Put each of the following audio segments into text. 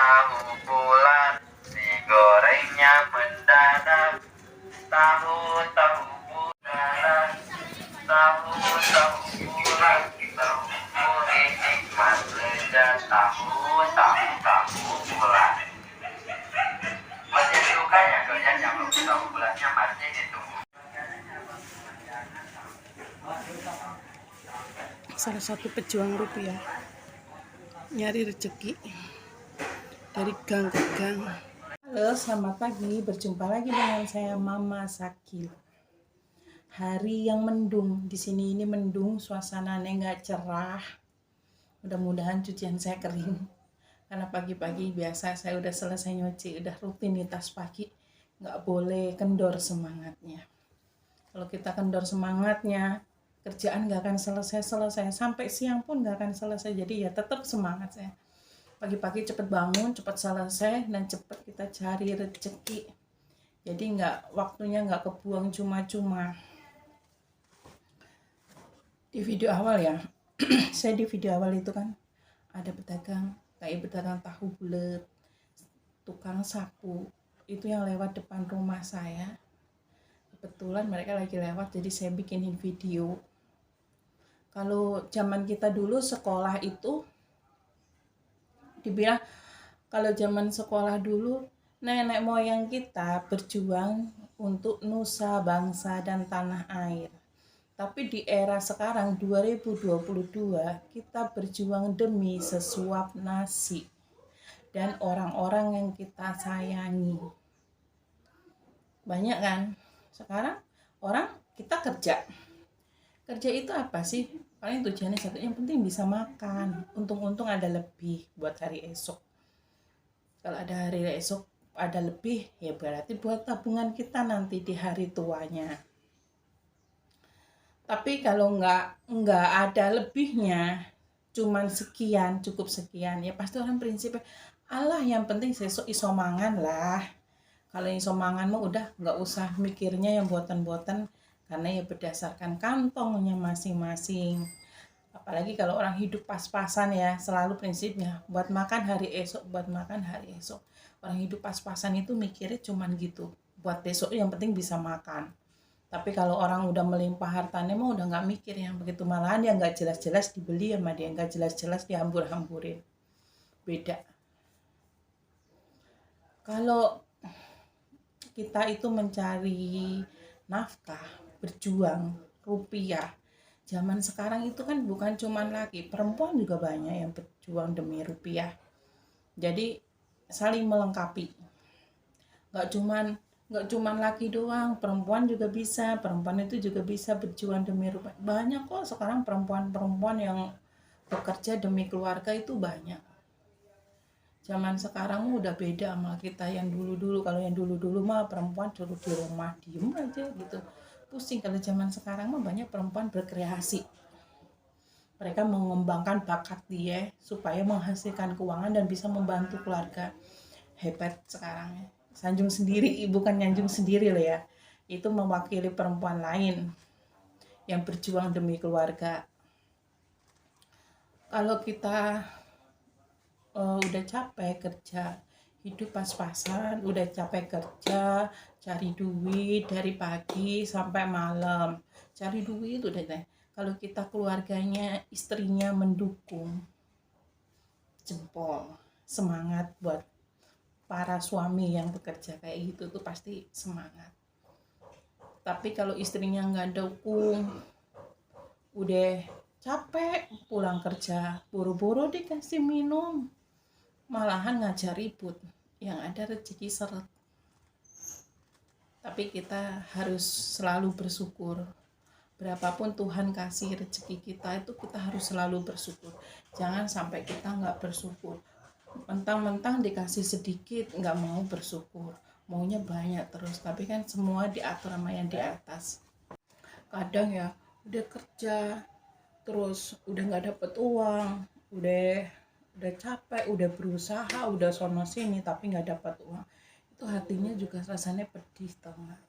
tahu bulat, digorengnya mendadak. Tahu tahu bulat, tahu tahu bulat, tahu gurih nikmat lezat. Tahu tahu tahu bulat. Masih suka ya doyan yang tahu bulatnya masih ditunggu. Salah satu pejuang rupiah nyari rezeki dari gang ke gang. Halo, selamat pagi. Berjumpa lagi dengan saya Mama Sakil. Hari yang mendung di sini, ini mendung, suasananya nggak cerah. Mudah-mudahan cucian saya kering. Karena pagi-pagi biasa saya udah selesai nyuci, udah rutinitas pagi, nggak boleh kendor semangatnya. Kalau kita kendor semangatnya, kerjaan nggak akan selesai, sampai siang pun nggak akan selesai. Jadi ya tetap semangat saya. Pagi-pagi cepat bangun, cepat selesai, dan cepat kita cari rezeki. Jadi waktunya nggak kebuang cuma-cuma. Di video awal ya, saya di video awal itu kan ada pedagang, kayak pedagang tahu bulat, tukang sapu, itu yang lewat depan rumah saya. Kebetulan mereka lagi lewat, jadi saya bikinin video. Kalau zaman kita dulu sekolah itu dibilang, kalau zaman sekolah dulu nenek moyang kita berjuang untuk nusa bangsa dan tanah air. Tapi di era sekarang 2022 kita berjuang demi sesuap nasi dan orang-orang yang kita sayangi. Banyak kan sekarang orang kita kerja itu apa sih? Paling tujuannya satu, yang penting bisa makan, untung-untung ada lebih buat hari esok. Kalau ada hari esok ada lebih, ya berarti buat tabungan kita nanti di hari tuanya. Tapi kalau nggak ada lebihnya, cuman sekian, cukup sekian, ya pasti orang prinsipnya, alah yang penting sesuk iso mangan lah. Kalau iso mangan mah udah nggak usah mikirnya yang buatan-buatan, karena ya berdasarkan kantongnya masing-masing. Apalagi kalau orang hidup pas-pasan ya, selalu prinsipnya buat makan hari esok, buat makan hari esok. Orang hidup pas-pasan itu mikirnya cuman gitu, buat besok yang penting bisa makan. Tapi kalau orang udah melimpah hartanya mah udah nggak mikir yang begitu, malahan yang nggak jelas-jelas dibeli sama dia, nggak jelas-jelas dihambur-hamburin. Beda. Kalau kita itu mencari nafkah, berjuang, rupiah, zaman sekarang itu kan bukan cuma laki, perempuan juga banyak yang berjuang demi rupiah. Jadi saling melengkapi. Nggak cuman laki doang, perempuan juga bisa. Perempuan itu juga bisa berjuang demi rupiah. Banyak kok sekarang perempuan-perempuan yang bekerja demi keluarga itu banyak. Zaman sekarang udah beda sama kita yang dulu-dulu. Kalau yang dulu-dulu mah perempuan duduk di rumah diem aja gitu, pusing. Kalau zaman sekarang mah banyak perempuan berkreasi. Mereka mengembangkan bakat dia supaya menghasilkan keuangan dan bisa membantu keluarga. Hebat sekarang ya. Sanjung sendiri, bukan nyanjung sendiri loh ya. Itu mewakili perempuan lain yang berjuang demi keluarga. Kalau kita udah capek kerja, hidup pas-pasan, udah capek kerja, cari duit dari pagi sampai malam, cari duit udah deh. Kalau kita keluarganya, istrinya mendukung, jempol, semangat buat para suami yang bekerja kayak gitu tuh pasti semangat. Tapi kalau istrinya nggak dukung, udah capek pulang kerja, buru-buru dikasih minum, malahan ngajak ribut, yang ada rezeki seret. Tapi kita harus selalu bersyukur. Berapapun Tuhan kasih rezeki kita, itu kita harus selalu bersyukur. Jangan sampai kita nggak bersyukur. Mentang-mentang dikasih sedikit nggak mau bersyukur, maunya banyak terus. Tapi kan semua diatur sama yang di atas. Kadang ya udah kerja terus udah nggak dapet uang, udah capek, udah berusaha, udah sono sini tapi nggak dapat uang, itu hatinya juga rasanya pedih, tau nggak?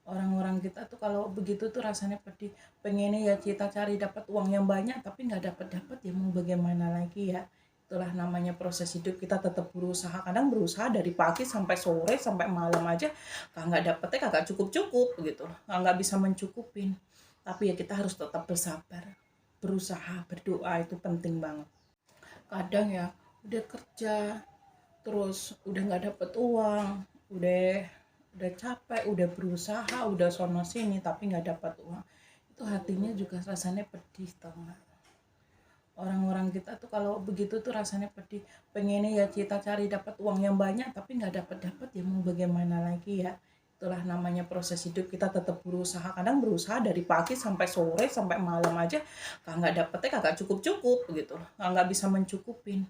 Orang-orang kita tuh kalau begitu tuh rasanya pedih. Pengennya ya kita cari dapat uang yang banyak tapi nggak dapat ya mau bagaimana lagi ya. Itulah namanya proses hidup, kita tetap berusaha. Kadang berusaha dari pagi sampai sore sampai malam aja nggak dapetnya kagak cukup gitu, nggak bisa mencukupin. Tapi ya kita harus tetap bersabar, berusaha, berdoa, itu penting banget. Kadang ya udah kerja terus udah nggak dapet uang, udah capek, udah berusaha, udah sono sini tapi nggak dapat uang, itu hatinya juga rasanya pedih, tau nggak? Orang-orang kita tuh kalau begitu tuh rasanya pedih, pengennya ya kita cari dapat uang yang banyak tapi nggak dapat ya mau bagaimana lagi ya. Itulah namanya proses hidup, kita tetap berusaha. Kadang berusaha dari pagi sampai sore sampai malam aja nggak dapetnya kagak cukup gitu, nggak bisa mencukupin.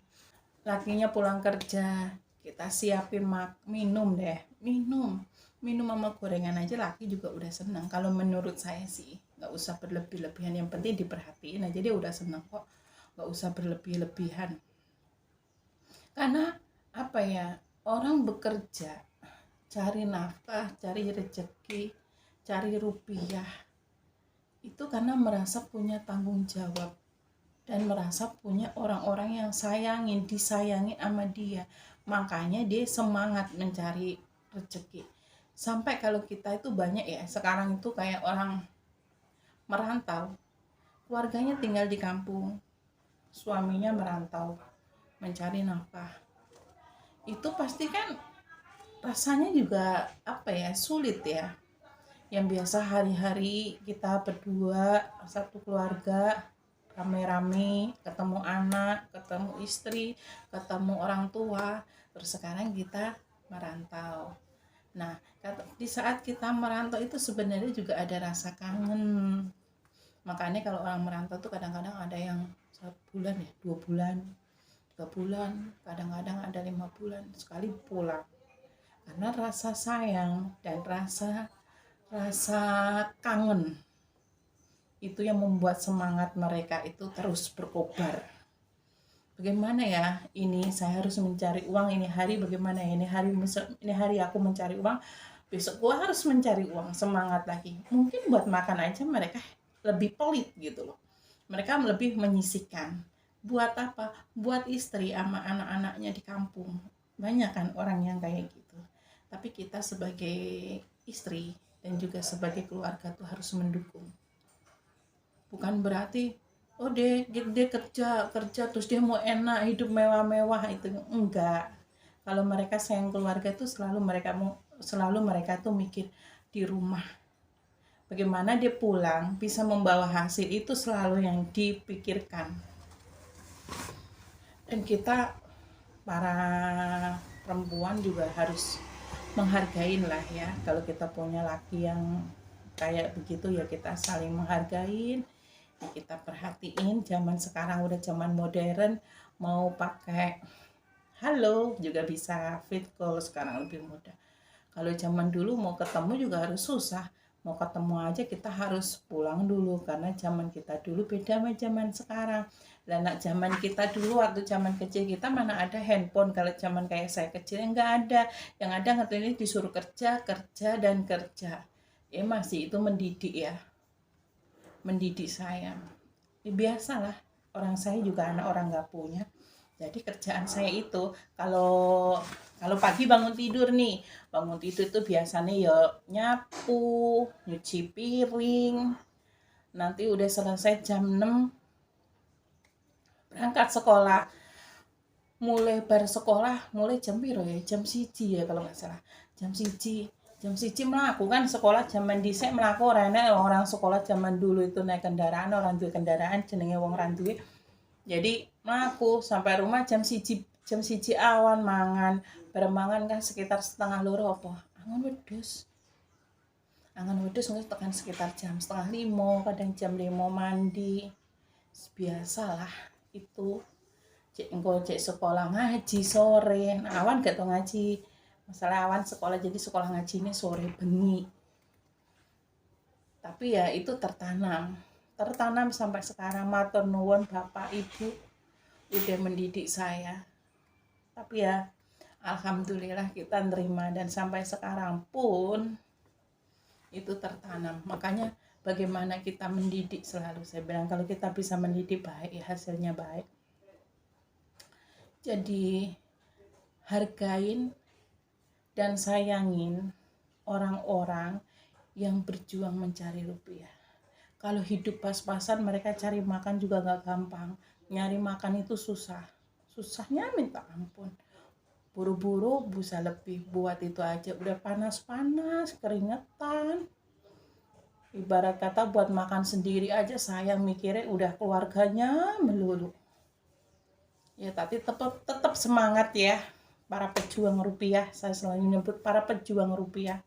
Lakinya pulang kerja, kita siapin minum deh, minum sama gorengan aja laki juga udah senang. Kalau menurut saya sih nggak usah berlebih-lebihan, yang penting diperhatiin aja dia udah senang kok, nggak usah berlebih-lebihan. Karena apa ya, orang bekerja cari nafkah, cari rezeki, cari rupiah itu karena merasa punya tanggung jawab dan merasa punya orang-orang yang disayangin sama dia. Makanya dia semangat mencari rezeki. Sampai kalau kita itu banyak ya, sekarang itu kayak orang merantau, keluarganya tinggal di kampung, suaminya merantau mencari nafkah. Itu pasti kan rasanya juga apa ya, sulit ya. Yang biasa hari-hari kita berdua satu keluarga rame-rame, ketemu anak, ketemu istri, ketemu orang tua, terus sekarang kita merantau. Nah, di saat kita merantau itu sebenarnya juga ada rasa kangen. Makanya kalau orang merantau tuh kadang-kadang ada yang 1 bulan ya, 2 bulan, 3 bulan, kadang-kadang ada 5 bulan sekali pulang. Karena rasa sayang dan rasa kangen itu yang membuat semangat mereka itu terus berkobar. Bagaimana ya, ini saya harus mencari uang, ini hari bagaimana ya, ini hari aku mencari uang, besok gua harus mencari uang, semangat lagi. Mungkin buat makan aja mereka lebih pelit gitu loh, mereka lebih menyisihkan. Buat apa? Buat istri sama anak-anaknya di kampung. Banyak kan orang yang kayak gitu. Tapi kita sebagai istri dan juga sebagai keluarga tuh harus mendukung. Bukan berarti dia kerja terus dia mau enak, hidup mewah-mewah, itu enggak. Kalau mereka sayang keluarga itu selalu mereka tuh mikir di rumah bagaimana dia pulang bisa membawa hasil, itu selalu yang dipikirkan. Dan kita para perempuan juga harus menghargain lah ya, kalau kita punya laki yang kayak begitu ya kita saling menghargain, kita perhatiin. Zaman sekarang udah zaman modern, mau pakai halo juga bisa, video call sekarang lebih mudah. Kalau zaman dulu mau ketemu juga harus susah, mau ketemu aja kita harus pulang dulu, karena zaman kita dulu beda sama zaman sekarang. Dan zaman kita dulu waktu zaman kecil kita mana ada handphone. Kalau zaman kayak saya kecil nggak ada, yang ada ngerti disuruh kerja dan kerja. Masih itu mendidik saya. Biasalah, orang saya juga anak orang nggak punya. Jadi kerjaan saya itu kalau pagi bangun tidur itu biasanya ya nyapu, nyuci piring. Nanti udah selesai jam 6 berangkat sekolah. Mulai sekolah mulai jam piro ya? Jam 1 ya kalau nggak salah. Jam 1 melakukan sekolah zaman dhisik melaku orang sekolah zaman dulu itu naik kendaraan, orang duwe kendaraan jenenge wong randuwe. Jadi melaku sampai rumah jam 1 awan mangan. Bareng kan sekitar 1:30 apa? Angon wedhus tekan sekitar jam 4:30, kadang jam 5 mandi. Biasalah itu. Cek sekolah ngaji sore. Nah, awan gak tau ngaji. Masalah awan sekolah, jadi sekolah ngaji ini sore bengi. Tapi ya itu tertanam sampai sekarang. Matur nuwun Bapak Ibu udah mendidik saya. Tapi ya alhamdulillah kita nerima, dan sampai sekarang pun itu tertanam. Makanya bagaimana kita mendidik, selalu saya bilang kalau kita bisa mendidik baik ya hasilnya baik. Jadi hargain dan sayangin orang-orang yang berjuang mencari rupiah. Kalau hidup pas-pasan mereka cari makan juga gak gampang. Nyari makan itu susah. Susahnya minta ampun. Buru-buru bisa lebih, buat itu aja udah panas-panas, keringetan. Ibarat kata buat makan sendiri aja sayang mikirnya udah keluarganya melulu. Ya tapi tetap semangat ya para pejuang rupiah. Saya selalu nyebut para pejuang rupiah,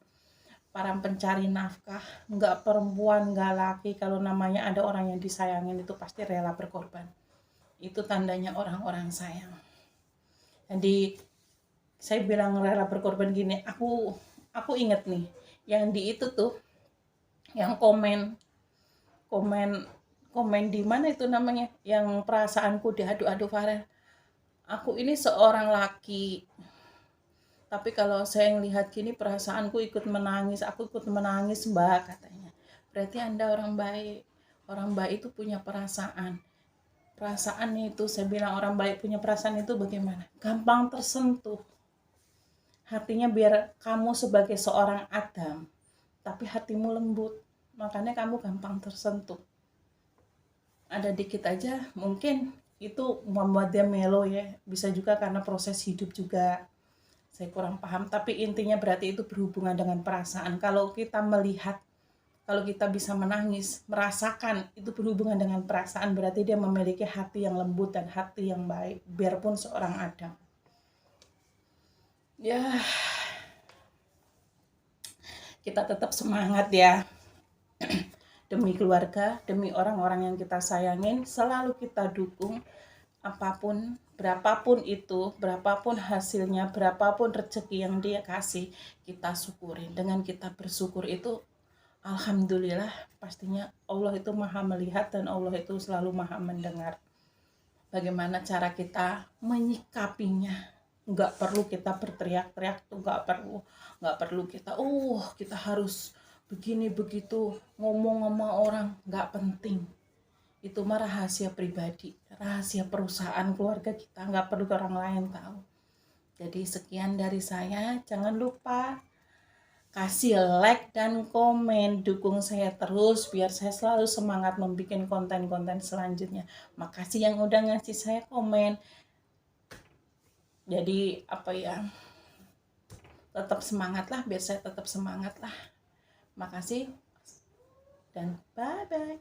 para pencari nafkah. Nggak perempuan, nggak laki, kalau namanya ada orang yang disayangin itu pasti rela berkorban. Itu tandanya orang-orang sayang. Jadi saya bilang rela berkorban gini, aku inget nih yang di itu tuh, yang komen di mana itu namanya, yang perasaanku diadu-adu Farel. Aku ini seorang laki, tapi kalau saya lihat gini perasaanku ikut menangis, aku ikut menangis mbak, katanya. Berarti Anda orang baik. Orang baik itu punya perasaan. Perasaan itu, saya bilang orang baik punya perasaan itu bagaimana? Gampang tersentuh. Hatinya biar kamu sebagai seorang Adam, tapi hatimu lembut. Makanya kamu gampang tersentuh. Ada dikit aja mungkin itu membuat dia melo ya, bisa juga karena proses hidup juga, saya kurang paham, tapi intinya berarti itu berhubungan dengan perasaan. Kalau kita melihat, kalau kita bisa menangis, merasakan, itu berhubungan dengan perasaan, berarti dia memiliki hati yang lembut dan hati yang baik, biarpun seorang Adam. Ya, kita tetap semangat ya. Demi keluarga, demi orang-orang yang kita sayangin, selalu kita dukung. Apapun, berapapun itu, berapapun hasilnya, berapapun rezeki yang dia kasih, kita syukurin. Dengan kita bersyukur itu, alhamdulillah, pastinya Allah itu maha melihat dan Allah itu selalu maha mendengar. Bagaimana cara kita menyikapinya? Nggak perlu kita berteriak-teriak tuh, nggak perlu kita harus begini begitu ngomong sama orang, nggak penting. Itu mah rahasia pribadi, rahasia perusahaan keluarga kita, nggak perlu orang lain tahu. Jadi sekian dari saya, jangan lupa kasih like dan komen, dukung saya terus biar saya selalu semangat membuat konten-konten selanjutnya. Makasih yang udah ngasih saya komen. Jadi apa ya, tetap semangat lah, biar saya tetap semangat lah. Makasih dan bye-bye.